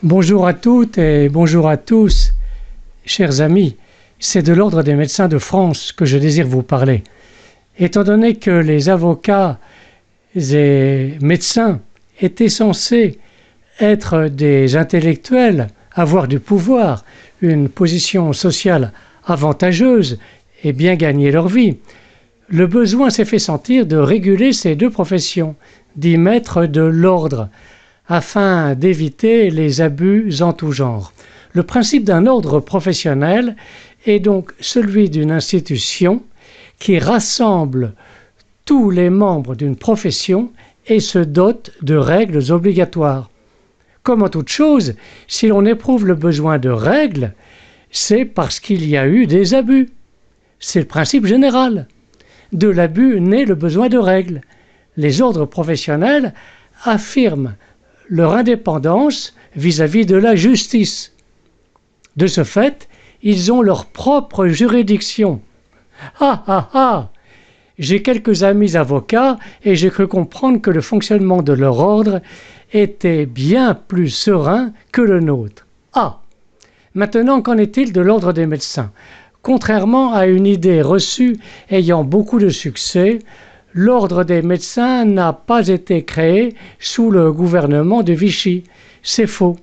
Bonjour à toutes et bonjour à tous, chers amis. C'est de l'Ordre des médecins de France que je désire vous parler. Étant donné que les avocats et médecins étaient censés être des intellectuels, avoir du pouvoir, une position sociale avantageuse et bien gagner leur vie, le besoin s'est fait sentir de réguler ces deux professions, d'y mettre de l'ordre, afin d'éviter les abus en tout genre. Le principe d'un ordre professionnel est donc celui d'une institution qui rassemble tous les membres d'une profession et se dote de règles obligatoires. Comme en toute chose, si l'on éprouve le besoin de règles, c'est parce qu'il y a eu des abus. C'est le principe général. De l'abus naît le besoin de règles. Les ordres professionnels affirment leur indépendance vis-à-vis de la justice. De ce fait, ils ont leur propre juridiction. Ah ah ah! J'ai quelques amis avocats et j'ai cru comprendre que le fonctionnement de leur ordre était bien plus serein que le nôtre. Ah! Maintenant, qu'en est-il de l'ordre des médecins? Contrairement à une idée reçue ayant beaucoup de succès, l'ordre des médecins n'a pas été créé sous le gouvernement de Vichy. C'est faux.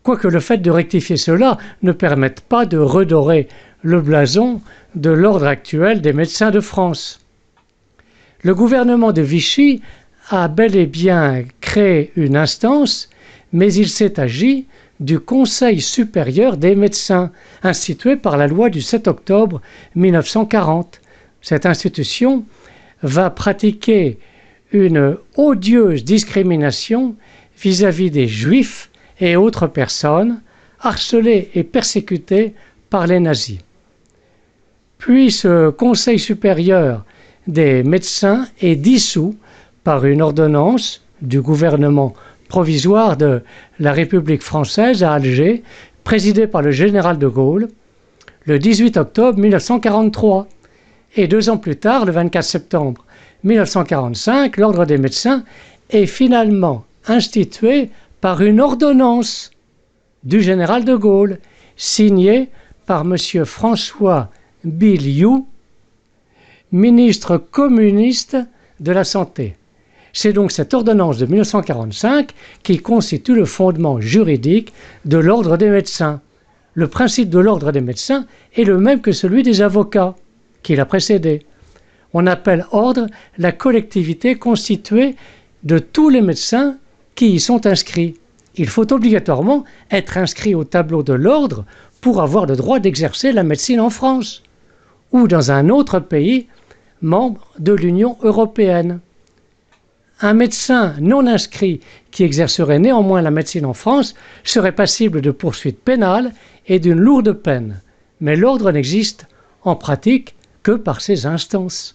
Quoique le fait de rectifier cela ne permette pas de redorer le blason de l'ordre actuel des médecins de France. Le gouvernement de Vichy a bel et bien créé une instance, mais il s'est agi du Conseil supérieur des médecins, institué par la loi du 7 octobre 1940. Cette institution va pratiquer une odieuse discrimination vis-à-vis des Juifs et autres personnes harcelées et persécutées par les nazis. Puis ce Conseil supérieur des médecins est dissous par une ordonnance du gouvernement provisoire de la République française à Alger, présidée par le général de Gaulle, le 18 octobre 1943. Et 2 ans plus tard, le 24 septembre 1945, l'Ordre des médecins est finalement institué par une ordonnance du général de Gaulle, signée par M. François Billiou, ministre communiste de la Santé. C'est donc cette ordonnance de 1945 qui constitue le fondement juridique de l'Ordre des médecins. Le principe de l'Ordre des médecins est le même que celui des avocats, qui l'a précédé. On appelle ordre la collectivité constituée de tous les médecins qui y sont inscrits. Il faut obligatoirement être inscrit au tableau de l'ordre pour avoir le droit d'exercer la médecine en France ou dans un autre pays membre de l'Union européenne. Un médecin non inscrit qui exercerait néanmoins la médecine en France serait passible de poursuites pénales et d'une lourde peine. Mais l'ordre n'existe en pratique que par ses instances.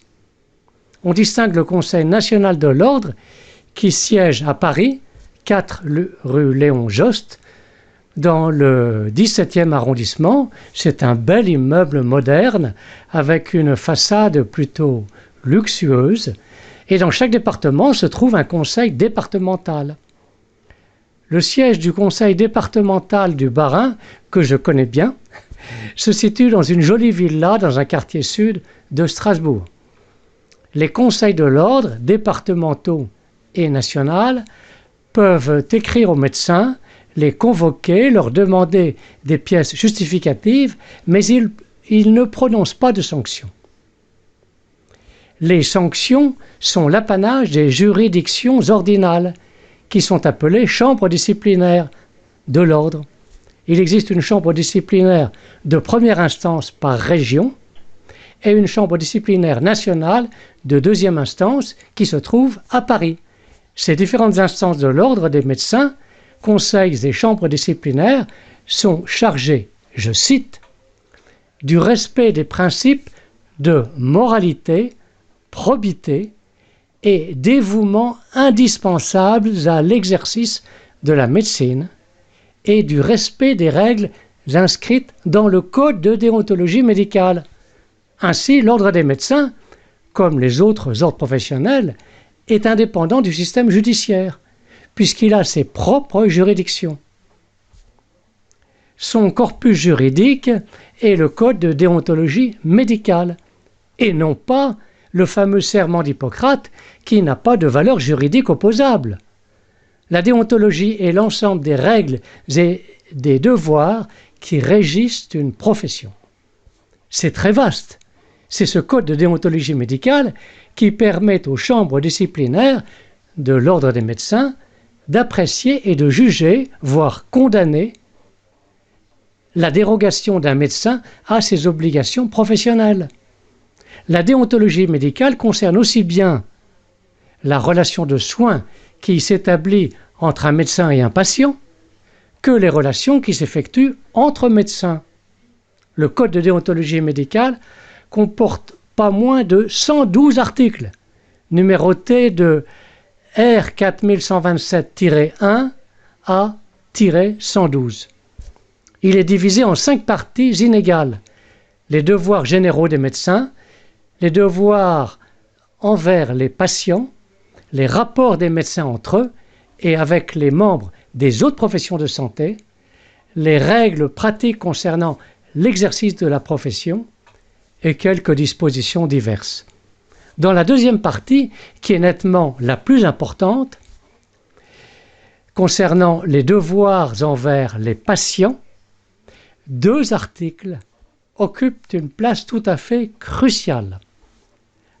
On distingue le Conseil national de l'ordre qui siège à Paris, 4 rue Léon Jost, dans le 17e arrondissement. C'est un bel immeuble moderne avec une façade plutôt luxueuse. Et dans chaque département se trouve un conseil départemental. Le siège du conseil départemental du Bas-Rhin, que je connais bien, se situe dans une jolie villa dans un quartier sud de Strasbourg. Les conseils de l'ordre, départementaux et nationaux, peuvent écrire aux médecins, les convoquer, leur demander des pièces justificatives, mais ils ne prononcent pas de sanctions. Les sanctions sont l'apanage des juridictions ordinales, qui sont appelées chambres disciplinaires de l'ordre. Il existe une chambre disciplinaire de première instance par région et une chambre disciplinaire nationale de deuxième instance qui se trouve à Paris. Ces différentes instances de l'ordre des médecins, conseils et chambres disciplinaires sont chargées, je cite, du respect des principes de moralité, probité et dévouement indispensables à l'exercice de la médecine et du respect des règles inscrites dans le Code de déontologie médicale. Ainsi, l'Ordre des médecins, comme les autres ordres professionnels, est indépendant du système judiciaire, puisqu'il a ses propres juridictions. son corpus juridique est le code de déontologie médicale, et non pas le fameux serment d'Hippocrate qui n'a pas de valeur juridique opposable. La déontologie est l'ensemble des règles et des devoirs qui régissent une profession. C'est très vaste. C'est ce code de déontologie médicale qui permet aux chambres disciplinaires de l'ordre des médecins d'apprécier et de juger, voire condamner, la dérogation d'un médecin à ses obligations professionnelles. La déontologie médicale concerne aussi bien la relation de soins qui s'établit entre un médecin et un patient que les relations qui s'effectuent entre médecins. Le code de déontologie médicale comporte pas moins de 112 articles, numérotés de R 4127-1 à -112. Il est divisé en 5 parties inégales. Les devoirs généraux des médecins, les devoirs envers les patients, les rapports des médecins entre eux et avec les membres des autres professions de santé, les règles pratiques concernant l'exercice de la profession et quelques dispositions diverses. Dans la deuxième partie, qui est nettement la plus importante, concernant les devoirs envers les patients, 2 articles occupent une place tout à fait cruciale.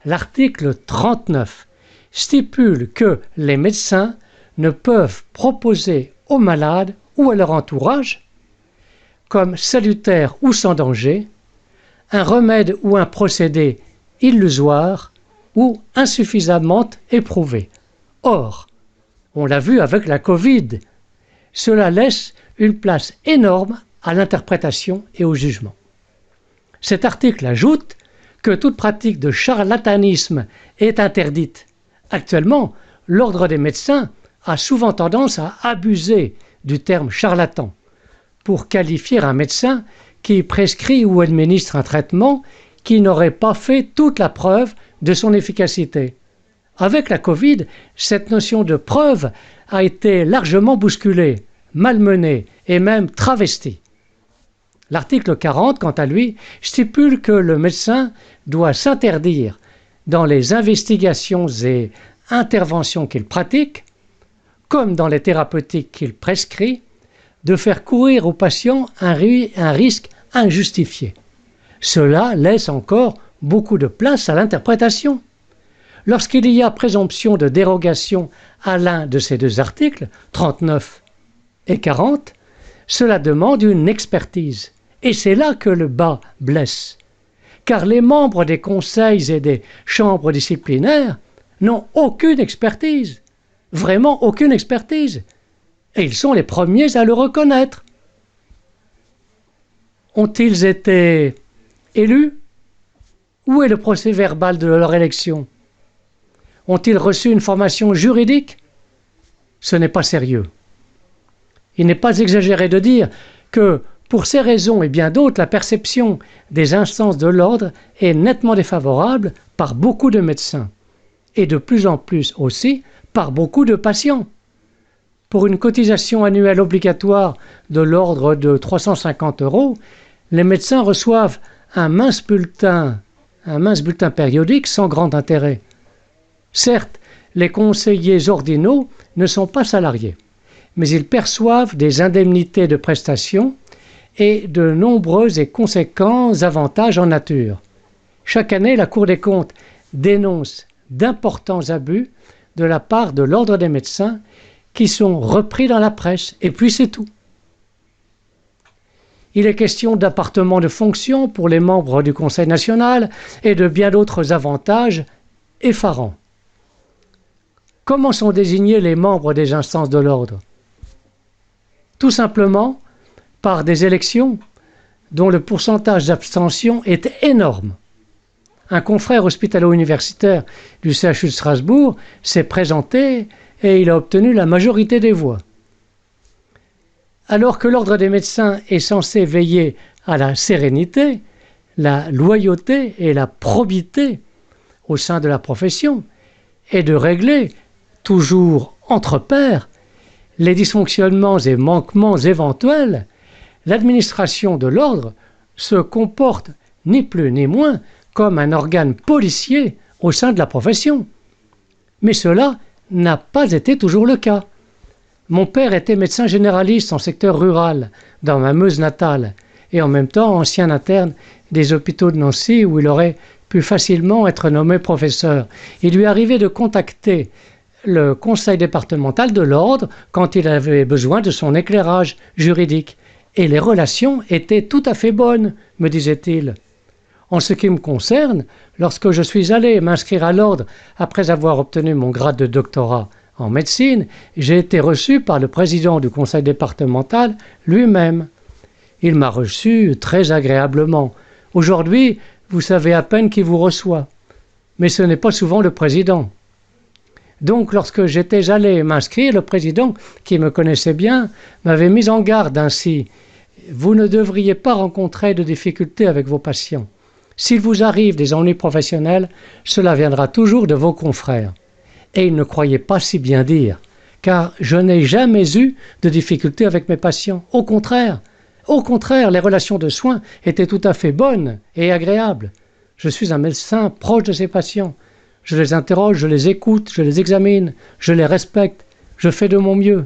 L'article 39 stipule que les médecins ne peuvent proposer aux malades ou à leur entourage, comme salutaire ou sans danger, un remède ou un procédé illusoire ou insuffisamment éprouvé. Or, on l'a vu avec la Covid, cela laisse une place énorme à l'interprétation et au jugement. Cet article ajoute que toute pratique de charlatanisme est interdite. Actuellement, l'ordre des médecins a souvent tendance à abuser du terme charlatan pour qualifier un médecin qui prescrit ou administre un traitement qui n'aurait pas fait toute la preuve de son efficacité. Avec la Covid, cette notion de preuve a été largement bousculée, malmenée et même travestie. L'article 40, quant à lui, stipule que le médecin doit s'interdire, dans les investigations et interventions qu'il pratique, comme dans les thérapeutiques qu'il prescrit, de faire courir au patient un risque injustifié. Cela laisse encore beaucoup de place à l'interprétation. Lorsqu'il y a présomption de dérogation à l'un de ces 2 articles, 39 et 40, cela demande une expertise. Et c'est là que le bas blesse. Car les membres des conseils et des chambres disciplinaires n'ont aucune expertise. Vraiment aucune expertise. Et ils sont les premiers à le reconnaître. Ont-ils été élus? Où est le procès-verbal de leur élection? Ont-ils reçu une formation juridique? Ce n'est pas sérieux. Il n'est pas exagéré de dire que, pour ces raisons et bien d'autres, la perception des instances de l'ordre est nettement défavorable par beaucoup de médecins et de plus en plus aussi par beaucoup de patients. Pour une cotisation annuelle obligatoire de l'ordre de 350 €, les médecins reçoivent un mince bulletin périodique sans grand intérêt. Certes, les conseillers ordinaux ne sont pas salariés, mais ils perçoivent des indemnités de prestations et de nombreux et conséquents avantages en nature. Chaque année, la Cour des comptes dénonce d'importants abus de la part de l'ordre des médecins qui sont repris dans la presse, et puis c'est tout. Il est question d'appartements de fonction pour les membres du Conseil national et de bien d'autres avantages effarants. Comment sont désignés les membres des instances de l'ordre? Tout simplement par des élections dont le pourcentage d'abstention est énorme. Un confrère hospitalo-universitaire du CHU de Strasbourg s'est présenté et il a obtenu la majorité des voix. Alors que l'ordre des médecins est censé veiller à la sérénité, la loyauté et la probité au sein de la profession et de régler, toujours entre pairs, les dysfonctionnements et manquements éventuels, l'administration de l'ordre se comporte ni plus ni moins comme un organe policier au sein de la profession. Mais cela n'a pas été toujours le cas. Mon père était médecin généraliste en secteur rural, dans ma Meuse natale, et en même temps ancien interne des hôpitaux de Nancy où il aurait pu facilement être nommé professeur. Il lui arrivait de contacter le conseil départemental de l'ordre quand il avait besoin de son éclairage juridique. Et les relations étaient tout à fait bonnes, me disait-il. En ce qui me concerne, lorsque je suis allé m'inscrire à l'ordre après avoir obtenu mon grade de doctorat en médecine, j'ai été reçu par le président du conseil départemental lui-même. Il m'a reçu très agréablement. Aujourd'hui, vous savez à peine qui vous reçoit. Mais ce n'est pas souvent le président. Donc, lorsque j'étais allé m'inscrire, le président, qui me connaissait bien, m'avait mis en garde ainsi. Vous ne devriez pas rencontrer de difficultés avec vos patients. S'il vous arrive des ennuis professionnels, cela viendra toujours de vos confrères. Et il ne croyait pas si bien dire, car je n'ai jamais eu de difficultés avec mes patients. Au contraire, les relations de soins étaient tout à fait bonnes et agréables. Je suis un médecin proche de ces patients. Je les interroge, je les écoute, je les examine, je les respecte, je fais de mon mieux.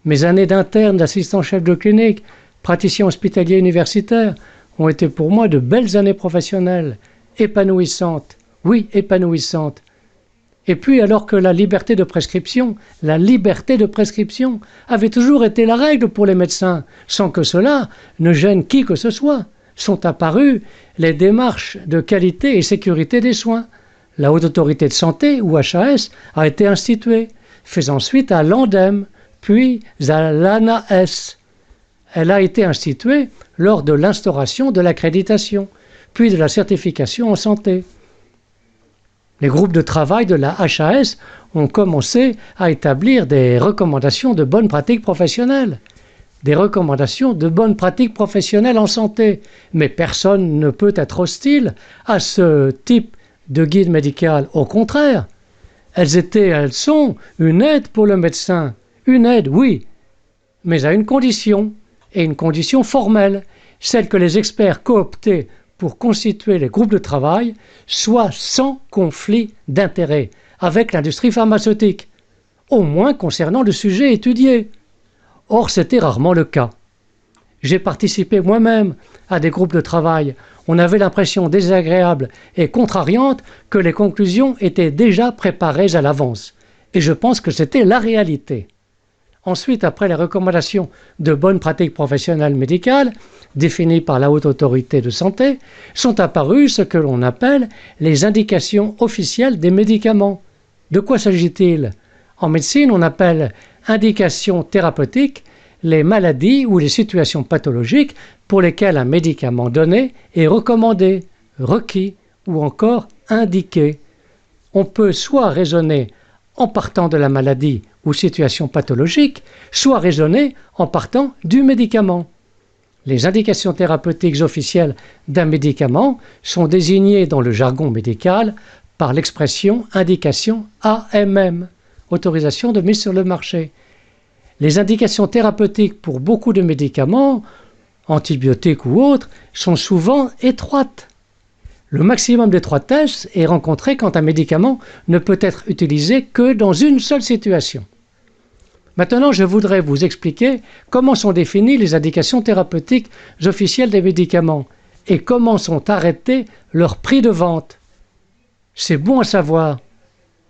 Mes années d'interne, d'assistant-chef de clinique, praticien hospitalier universitaire, ont été pour moi de belles années professionnelles, épanouissantes, oui, épanouissantes. Et puis, alors que la liberté de prescription avait toujours été la règle pour les médecins, sans que cela ne gêne qui que ce soit, sont apparues les démarches de qualité et sécurité des soins. La Haute Autorité de Santé, ou HAS, a été instituée, faisant suite à l'ANDEM, puis à l'ANAS. Elle a été instituée lors de l'instauration de l'accréditation, puis de la certification en santé. Les groupes de travail de la HAS ont commencé à établir des recommandations de bonnes pratiques professionnelles. Des recommandations de bonnes pratiques professionnelles en santé. Mais personne ne peut être hostile à ce type de guide médical. Au contraire, elles sont une aide pour le médecin. Une aide, oui, mais à une condition, et une condition formelle, celle que les experts cooptés pour constituer les groupes de travail soient sans conflit d'intérêts avec l'industrie pharmaceutique, au moins concernant le sujet étudié. Or, c'était rarement le cas. J'ai participé moi-même à des groupes de travail. On avait l'impression désagréable et contrariante que les conclusions étaient déjà préparées à l'avance. Et je pense que c'était la réalité. Ensuite, après les recommandations de bonnes pratiques professionnelles médicales, définies par la Haute Autorité de Santé, sont apparues ce que l'on appelle les indications officielles des médicaments. De quoi s'agit-il? En médecine, on appelle indications thérapeutiques les maladies ou les situations pathologiques pour lesquelles un médicament donné est recommandé, requis ou encore indiqué. On peut soit raisonner en partant de la maladie ou situation pathologique, soit raisonner en partant du médicament. Les indications thérapeutiques officielles d'un médicament sont désignées dans le jargon médical par l'expression indication AMM, autorisation de mise sur le marché. Les indications thérapeutiques pour beaucoup de médicaments, antibiotiques ou autres, sont souvent étroites. Le maximum d'étroitesse est rencontré quand un médicament ne peut être utilisé que dans une seule situation. Maintenant, je voudrais vous expliquer comment sont définies les indications thérapeutiques officielles des médicaments et comment sont arrêtés leurs prix de vente. C'est bon à savoir.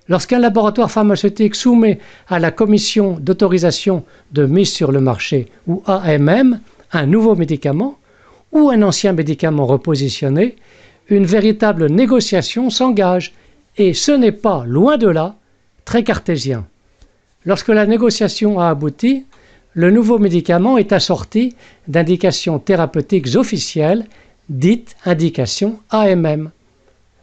Lorsqu'un laboratoire pharmaceutique soumet à la commission d'autorisation de mise sur le marché, ou AMM, un nouveau médicament ou un ancien médicament repositionné, une véritable négociation s'engage et ce n'est pas, loin de là, très cartésien. Lorsque la négociation a abouti, le nouveau médicament est assorti d'indications thérapeutiques officielles, dites indications AMM.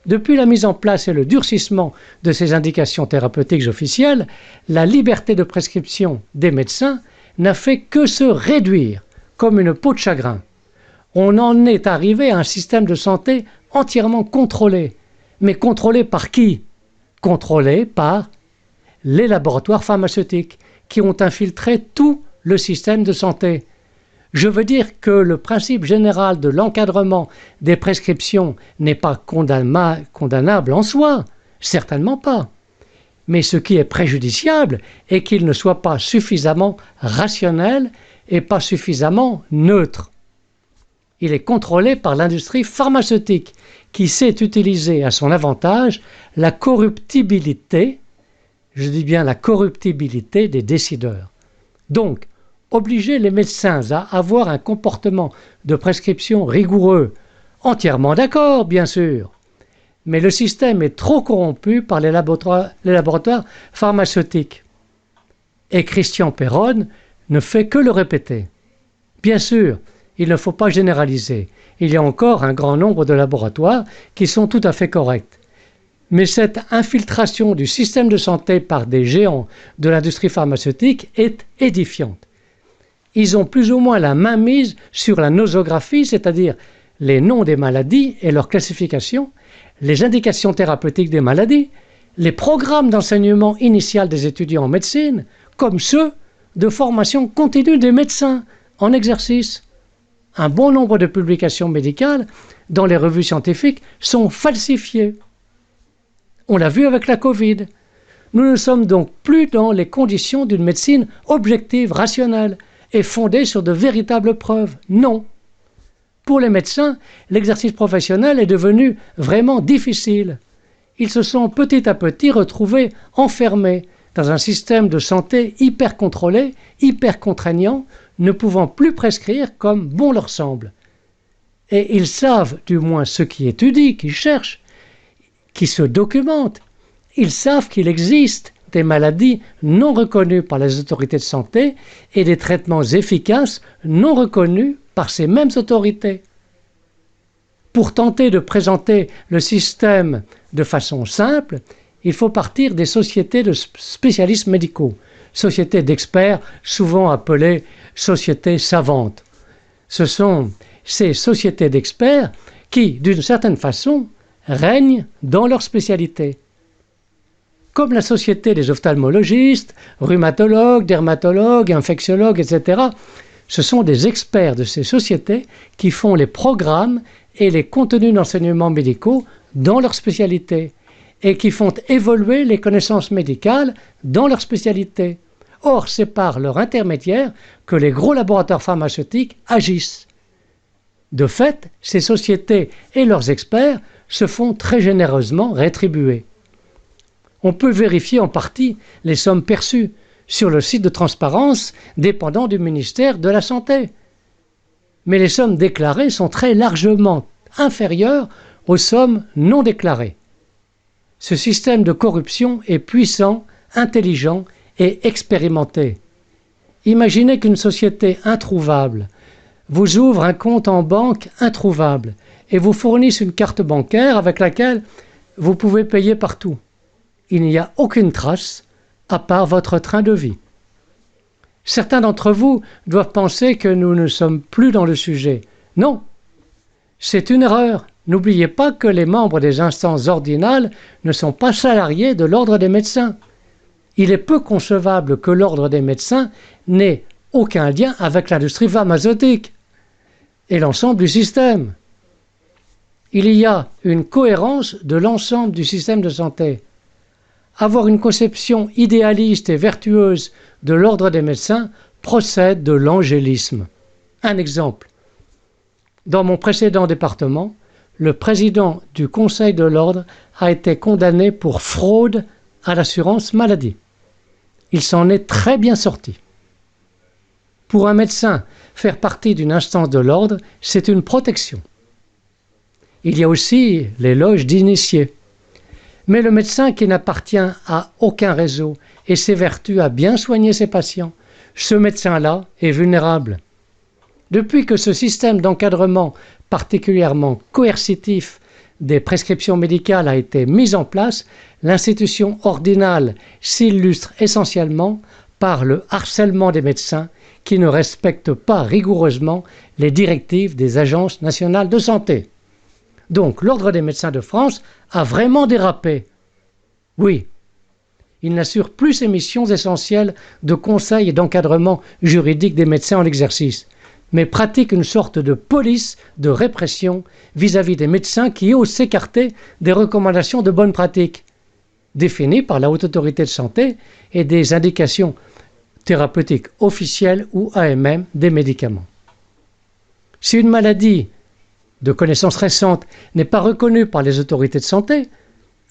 Depuis la mise en place et le durcissement de ces indications thérapeutiques officielles, la liberté de prescription des médecins n'a fait que se réduire comme une peau de chagrin. On en est arrivé à un système de santé entièrement contrôlé. Mais contrôlé par qui? Contrôlé par les laboratoires pharmaceutiques qui ont infiltré tout le système de santé. Je veux dire que le principe général de l'encadrement des prescriptions n'est pas condamnable en soi, certainement pas. Mais ce qui est préjudiciable est qu'il ne soit pas suffisamment rationnel et pas suffisamment neutre. Il est contrôlé par l'industrie pharmaceutique qui sait utiliser à son avantage la corruptibilité, je dis bien la corruptibilité des décideurs. Donc, obliger les médecins à avoir un comportement de prescription rigoureux, entièrement d'accord, bien sûr, mais le système est trop corrompu par les laboratoires pharmaceutiques. Et Christian Perron ne fait que le répéter. Bien sûr, il ne faut pas généraliser. Il y a encore un grand nombre de laboratoires qui sont tout à fait corrects. Mais cette infiltration du système de santé par des géants de l'industrie pharmaceutique est édifiante. Ils ont plus ou moins la main mise sur la nosographie, c'est-à-dire les noms des maladies et leur classification, les indications thérapeutiques des maladies, les programmes d'enseignement initial des étudiants en médecine, comme ceux de formation continue des médecins en exercice. Un bon nombre de publications médicales dans les revues scientifiques sont falsifiées. On l'a vu avec la Covid. Nous ne sommes donc plus dans les conditions d'une médecine objective, rationnelle et fondée sur de véritables preuves. Non. Pour les médecins, l'exercice professionnel est devenu vraiment difficile. Ils se sont petit à petit retrouvés enfermés dans un système de santé hyper contrôlé, hyper contraignant, ne pouvant plus prescrire comme bon leur semble. Et ils savent, du moins ceux qui étudient, qui cherchent, qui se documentent, ils savent qu'il existe des maladies non reconnues par les autorités de santé et des traitements efficaces non reconnus par ces mêmes autorités. Pour tenter de présenter le système de façon simple, il faut partir des sociétés de spécialistes médicaux, sociétés d'experts souvent appelées sociétés savantes. Ce sont ces sociétés d'experts qui, d'une certaine façon, règnent dans leur spécialité. Comme la société des ophtalmologistes, rhumatologues, dermatologues, infectiologues, etc., ce sont des experts de ces sociétés qui font les programmes et les contenus d'enseignement médicaux dans leur spécialité et qui font évoluer les connaissances médicales dans leur spécialité. Or, c'est par leur intermédiaire que les gros laboratoires pharmaceutiques agissent. De fait, ces sociétés et leurs experts se font très généreusement rétribuer. On peut vérifier en partie les sommes perçues sur le site de transparence dépendant du ministère de la Santé. Mais les sommes déclarées sont très largement inférieures aux sommes non déclarées. Ce système de corruption est puissant, intelligent et expérimenté. Imaginez qu'une société introuvable vous ouvre un compte en banque introuvable et vous fournisse une carte bancaire avec laquelle vous pouvez payer partout. Il n'y a aucune trace à part votre train de vie. Certains d'entre vous doivent penser que nous ne sommes plus dans le sujet. Non, c'est une erreur. N'oubliez pas que les membres des instances ordinales ne sont pas salariés de l'ordre des médecins. Il est peu concevable que l'ordre des médecins n'ait aucun lien avec l'industrie pharmaceutique et l'ensemble du système. Il y a une cohérence de l'ensemble du système de santé. Avoir une conception idéaliste et vertueuse de l'ordre des médecins procède de l'angélisme. Un exemple. Dans mon précédent département, le président du Conseil de l'ordre a été condamné pour fraude à l'assurance maladie. Il s'en est très bien sorti. Pour un médecin, faire partie d'une instance de l'ordre, c'est une protection. Il y a aussi les loges d'initiés. Mais le médecin qui n'appartient à aucun réseau et s'évertue à bien soigner ses patients, ce médecin-là est vulnérable. Depuis que ce système d'encadrement particulièrement coercitif des prescriptions médicales a été mis en place, l'institution ordinale s'illustre essentiellement par le harcèlement des médecins qui ne respectent pas rigoureusement les directives des agences nationales de santé. Donc, l'Ordre des médecins de France a vraiment dérapé. Oui, il n'assure plus ses missions essentielles de conseil et d'encadrement juridique des médecins en exercice. mais pratique une sorte de police de répression vis-à-vis des médecins qui osent s'écarter des recommandations de bonne pratique définies par la Haute Autorité de Santé et des indications thérapeutiques officielles ou AMM des médicaments. Si une maladie de connaissance récente n'est pas reconnue par les autorités de santé,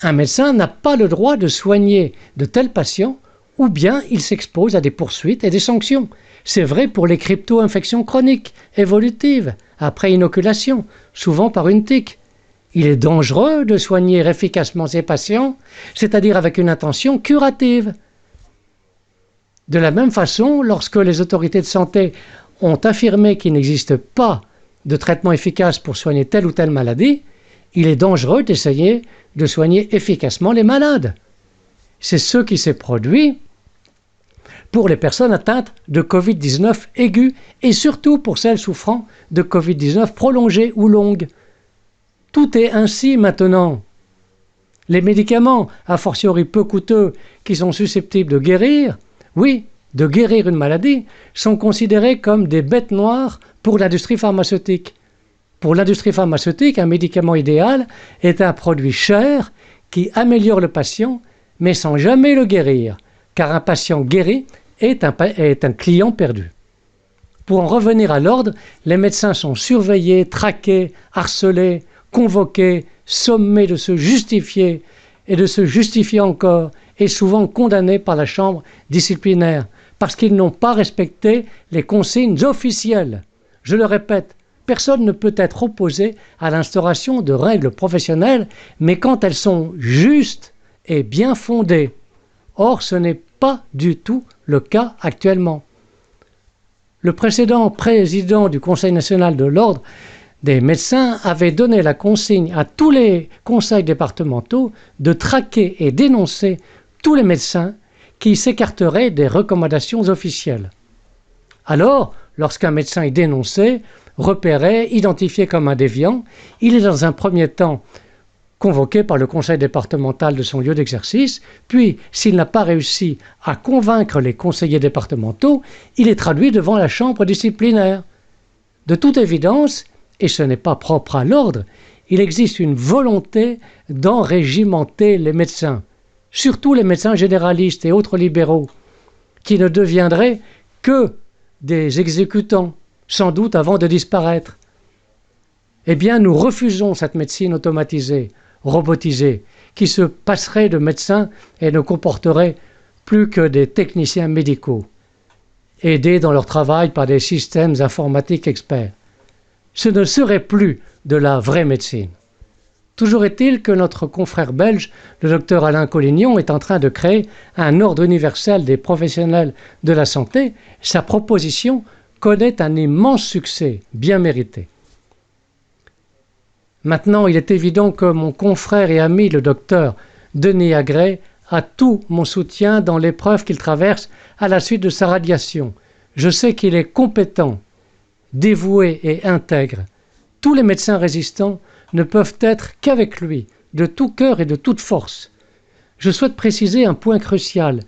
un médecin n'a pas le droit de soigner de tels patients ou bien il s'expose à des poursuites et des sanctions. C'est vrai pour les crypto-infections chroniques, évolutives, après inoculation, souvent par une tique. Il est dangereux de soigner efficacement ces patients, c'est-à-dire avec une intention curative. De la même façon, lorsque les autorités de santé ont affirmé qu'il n'existe pas de traitement efficace pour soigner telle ou telle maladie, il est dangereux d'essayer de soigner efficacement les malades. C'est ce qui s'est produit pour les personnes atteintes de Covid-19 aiguë et surtout pour celles souffrant de Covid-19 prolongée ou longue. Tout est ainsi maintenant. Les médicaments, a fortiori peu coûteux, qui sont susceptibles de guérir, oui, de guérir une maladie, sont considérés comme des bêtes noires pour l'industrie pharmaceutique. Pour l'industrie pharmaceutique, un médicament idéal est un produit cher qui améliore le patient, mais sans jamais le guérir, car un patient guéri est un client perdu. Pour en revenir à l'ordre, les médecins sont surveillés, traqués, harcelés, convoqués, sommés de se justifier et de se justifier encore, et souvent condamnés par la chambre disciplinaire, parce qu'ils n'ont pas respecté les consignes officielles. Je le répète, personne ne peut être opposé à l'instauration de règles professionnelles, mais quand elles sont justes et bien fondées. Or, ce n'est pas du tout le cas actuellement. Le précédent président du Conseil national de l'ordre des médecins avait donné la consigne à tous les conseils départementaux de traquer et dénoncer tous les médecins qui s'écarteraient des recommandations officielles. Alors, lorsqu'un médecin est dénoncé, repéré, identifié comme un déviant, il est dans un premier temps convoqué par le conseil départemental de son lieu d'exercice, puis, s'il n'a pas réussi à convaincre les conseillers départementaux, il est traduit devant la chambre disciplinaire. De toute évidence, et ce n'est pas propre à l'ordre, il existe une volonté d'enrégimenter les médecins, surtout les médecins généralistes et autres libéraux, qui ne deviendraient que des exécutants, sans doute avant de disparaître. Eh bien, nous refusons cette médecine automatisée, robotisée, qui se passerait de médecins et ne comporterait plus que des techniciens médicaux, aidés dans leur travail par des systèmes informatiques experts. Ce ne serait plus de la vraie médecine. Toujours est-il que notre confrère belge, le docteur Alain Collignon, est en train de créer un ordre universel des professionnels de la santé. Sa proposition connaît un immense succès, bien mérité. Maintenant, il est évident que mon confrère et ami, le docteur Denis Agré, a tout mon soutien dans l'épreuve qu'il traverse à la suite de sa radiation. Je sais qu'il est compétent, dévoué et intègre. Tous les médecins résistants ne peuvent être qu'avec lui, de tout cœur et de toute force. Je souhaite préciser un point crucial.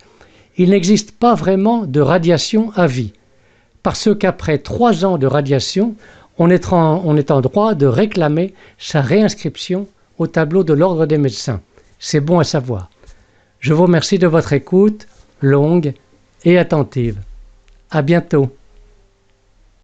Il n'existe pas vraiment de radiation à vie, parce qu'après 3 ans de radiation, on est en droit de réclamer sa réinscription au tableau de l'ordre des médecins. C'est bon à savoir. Je vous remercie de votre écoute longue et attentive. À bientôt.